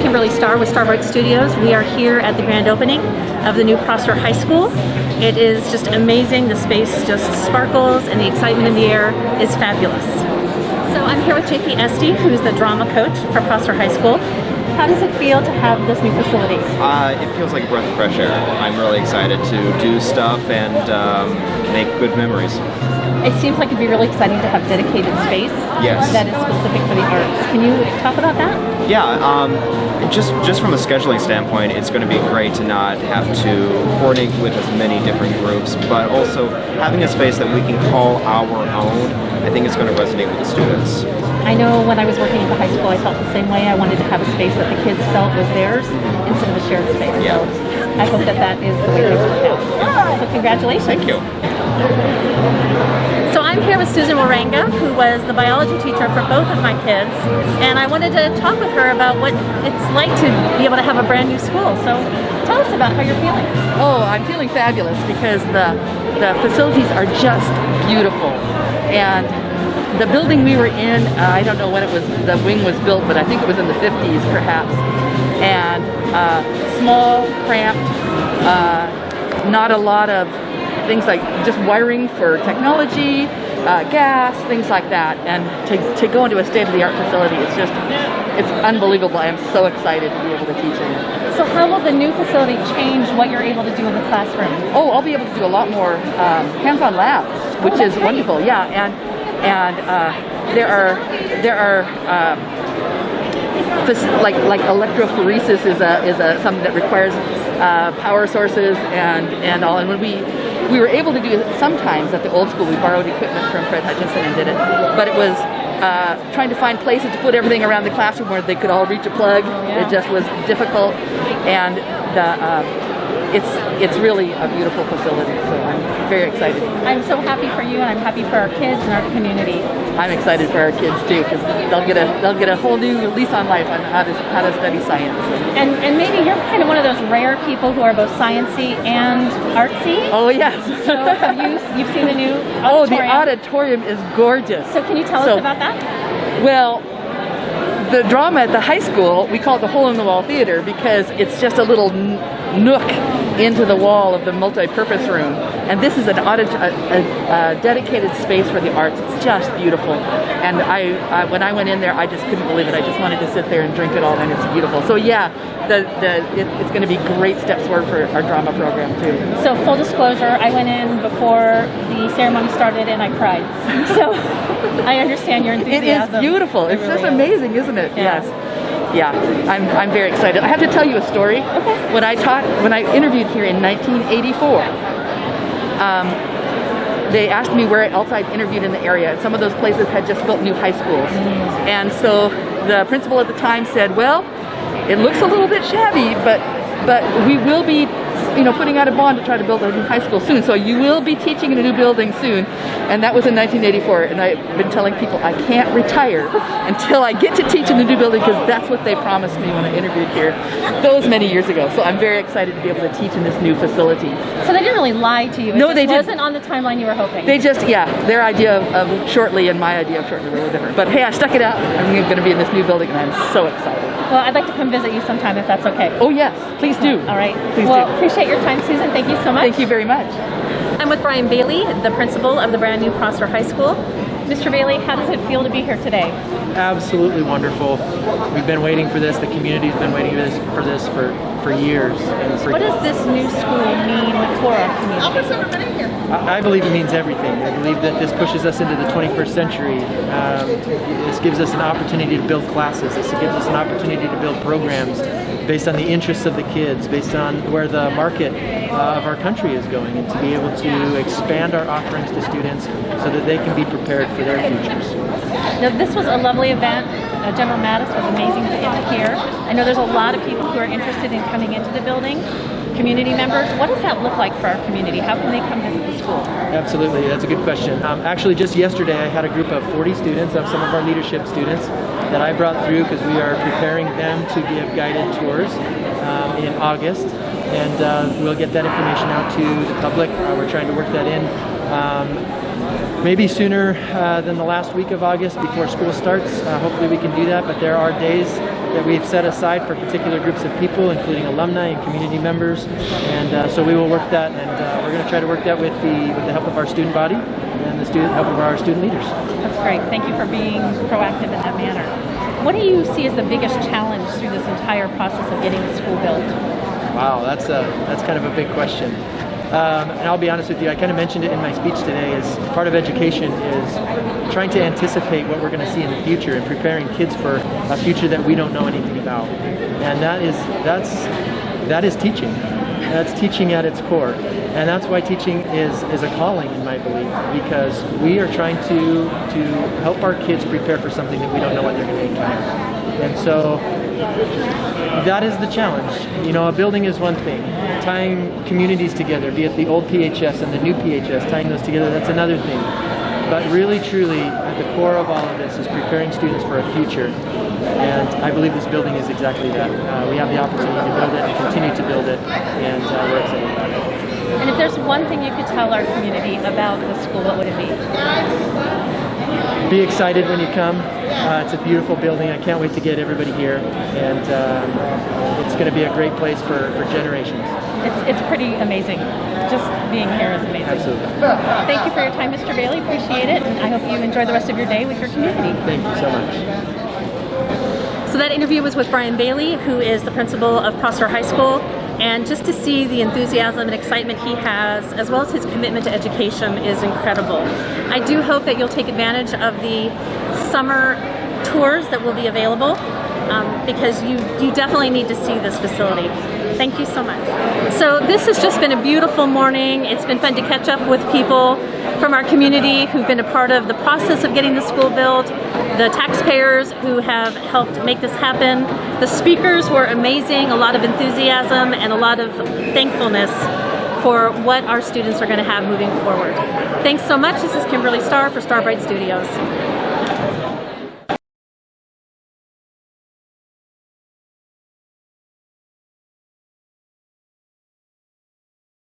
Kimberly Starr with Starbright Studios. We are here at the grand opening of the new Prosser High School. It is just amazing. The space just sparkles and the excitement in the air is fabulous. So I'm here with JP Esty, who's the drama coach for Prosser High School. How does it feel to have this new facility? It feels like a breath of fresh air. I'm really excited to do stuff and make good memories. It seems like it'd be really exciting to have dedicated space that is specific for the arts. Can you talk about that? Yeah, just from a scheduling standpoint, it's going to be great to not have to coordinate with as many different groups, but also having a space that we can call our own. I think it's going to resonate with the students. I know when I was working at the high school, I felt the same way. I wanted to have a space that the kids felt was theirs instead of a shared space. Yeah. So I hope that that is the way things work out. So congratulations. Thank you. So I'm here with Susan Waranga, who was the biology teacher for both of my kids, and I wanted to talk with her about what it's like to be able to have a brand new school. So tell us about how you're feeling. Oh, I'm feeling fabulous because the facilities are just beautiful. And the building we were in, I don't know when the wing was built, but I think it was in the 50s perhaps. And small, cramped, not a lot of things like just wiring for technology, gas, things like that. And to go into a state-of-the-art facility, it's unbelievable. I am so excited to be able to teach in it. So how will the new facility change what you're able to do in the classroom? Oh, I'll be able to do a lot more hands-on labs, which is wonderful. Yeah, and there are like electrophoresis is something that requires power sources and all. And when we were able to do it sometimes at the old school, we borrowed equipment from Fred Hutchinson and did it, but it was trying to find places to put everything around the classroom where they could all reach a plug. It just was difficult, and it's really a beautiful facility, so I'm very excited. I'm so happy for you, and I'm happy for our kids and our community. I'm excited for our kids too, because they'll get a whole new lease on life on how to study science. And maybe you're kind of one of those rare people who are both sciencey and artsy. Oh yes. So you've seen the new auditorium? Oh, the auditorium is gorgeous. So can you tell us about that? Well, the drama at the high school, we call it the hole-in-the-wall theater because it's just a little nook into the wall of the multi-purpose room. And this is a dedicated space for the arts. It's just beautiful. And when I went in there, I just couldn't believe it. I just wanted to sit there and drink it all, and it's beautiful. So yeah, it's going to be great steps forward for our drama program too. So full disclosure, I went in before the ceremony started and I cried. So I understand your enthusiasm. It is beautiful. It's really just amazing, isn't it? Yeah. Yes. Yeah, I'm very excited. I have to tell you a story. Okay. When I interviewed here in 1984, they asked me where else I'd interviewed in the area. Some of those places had just built new high schools. And so the principal at the time said, well, it looks a little bit shabby, but we will be putting out a bond to try to build a new high school soon. So you will be teaching in a new building soon. And that was in 1984. And I've been telling people I can't retire until I get to teach in the new building because that's what they promised me when I interviewed here those many years ago. So I'm very excited to be able to teach in this new facility. So they didn't really lie to you. No, they didn't. It wasn't on the timeline you were hoping. They just, their idea of shortly and my idea of shortly were a little different. But hey, I stuck it out. I'm going to be in this new building and I'm so excited. Well, I'd like to come visit you sometime if that's okay. Oh yes, please do. All right. Please do. Appreciate your time, Susan. Thank you so much. Thank you very much. I'm with Brian Bailey, the principal of the brand new Prosser High School. Mr. Bailey, how does it feel to be here today? Absolutely wonderful. We've been waiting for this. The community's been waiting for this for years. What does this new school mean for our community? I believe it means everything. I believe that this pushes us into the 21st century. This gives us an opportunity to build classes. This gives us an opportunity to build programs based on the interests of the kids, based on where the market of our country is going, and to be able to expand our offerings to students so that they can be prepared for their futures. Now, this was a lovely event. General Mattis was amazing to get to hear. I know there's a lot of people who are interested in coming into the building. Community members, what does that look like for our community? How can they come visit the school? Absolutely, that's a good question. Actually, just yesterday I had a group of 40 students, of some of our leadership students, that I brought through because we are preparing them to give guided tours in August. and we'll get that information out to the public. We're trying to work that in. Maybe sooner than the last week of August before school starts. Hopefully we can do that, but there are days that we've set aside for particular groups of people, including alumni and community members, and so we will work that, and we're going to try to work that with the help of our student body and the help of our student leaders. That's great. Thank you for being proactive in that manner. What do you see as the biggest challenge through this entire process of getting the school built? Wow, that's kind of a big question. And I'll be honest with you, I kind of mentioned it in my speech today, is part of education is trying to anticipate what we're going to see in the future and preparing kids for a future that we don't know anything about. And that is teaching. That's teaching at its core. And that's why teaching is a calling, in my belief, because we are trying to help our kids prepare for something that we don't know what they're going to encounter. And so that is the challenge. You know, a building is one thing. Tying communities together, be it the old PHS and the new PHS, tying those together, that's another thing. But really, truly, at the core of all of this is preparing students for a future. And I believe this building is exactly that. We have the opportunity to build it and continue to build it, and we're excited about it. And if there's one thing you could tell our community about the school, what would it be? Be excited when you come. It's a beautiful building. I can't wait to get everybody here, and it's going to be a great place for generations. It's pretty amazing. Just being here is amazing. Absolutely. Thank you for your time, Mr. Bailey. Appreciate it, and I hope you enjoy the rest of your day with your community. Thank you so much. So that interview was with Brian Bailey, who is the principal of Prosser High School, and just to see the enthusiasm and excitement he has, as well as his commitment to education, is incredible. I do hope that you'll take advantage of the summer tours that will be available, because you definitely need to see this facility. Thank you so much. So this has just been a beautiful morning. It's been fun to catch up with people from our community who've been a part of the process of getting the school built, the taxpayers who have helped make this happen. The speakers were amazing, a lot of enthusiasm and a lot of thankfulness for what our students are going to have moving forward. Thanks so much. This is Kimberly Starr for Starbright Studios.